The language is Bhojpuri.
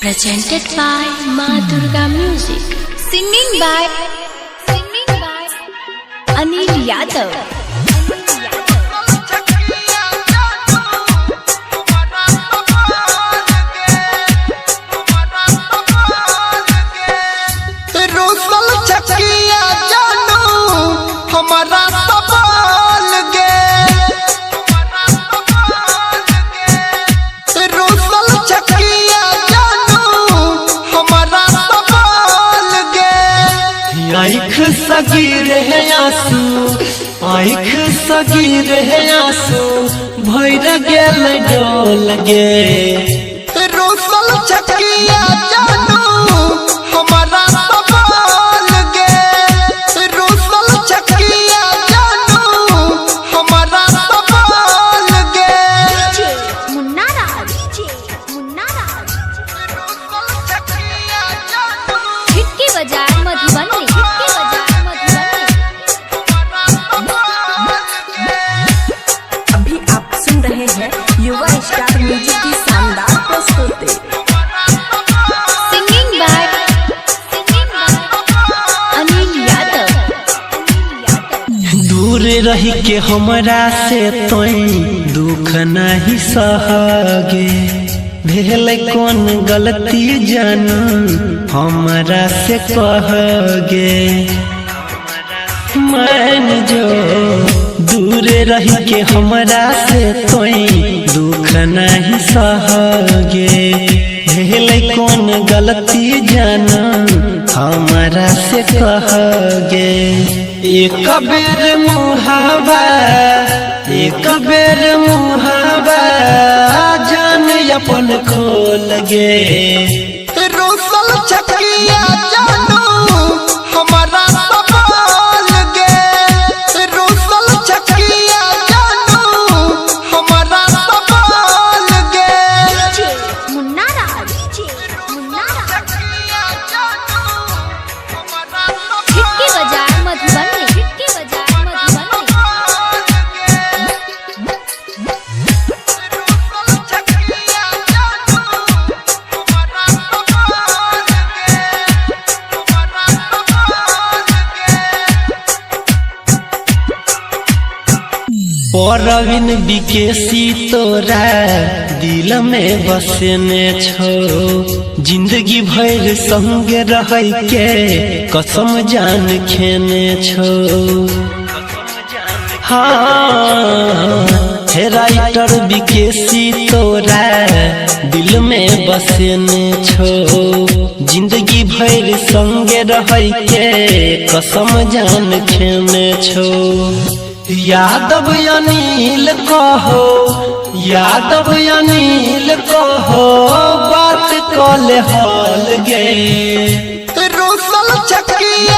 Presented by Ma Durga Music. Singing by Anil Yadav. आँख सगीर है आंसू, आँख सगीर है आंसू, भैर गेल डोल गे। रोसल चकिया जानू हमारा सवाल गे, रोसल चकिया जानू हमारा सवाल गे। मुन्ना राज, रोसल चकिया जानू छिटकी बजाए मधुबनी। अभी आप सुन रहे हैं युवा स्टार म्यूजिक की शानदार प्रस्तुति। Singing by Anil Yadav. दूर रही के हमरा से तोई दुख नहीं सहगे, भेल कौन गलती जानू हमरा से कहगे। मान जो दूर रही के हमरा से तोई दुख नहीं सहगे, भेल कौन गलती जानू हमरा से कहगे। एक बेर मुहावा, एक बेर मुहावा, जान अपन खोल गे। रोसल चकिया जानू हमारा सवाल गे, रोसल चकिया जानू हमारा सवाल गे। मुन्ना राज, चकिया जानू हमारा छिटकी बजाए मधुबनी। परवीन विकेसी तोरा दिल में बसने छो, जिंदगी भर संग रह के कसम जान खेने छो। हाँ हे राइटर विकेसी तोरा दिल में बसने छो, जिंदगी भर संग रह के कसम जान खेने छो। यादव अनिल कहो, यादव अनिल कहो, बात कल हल गे। रोसल चकिया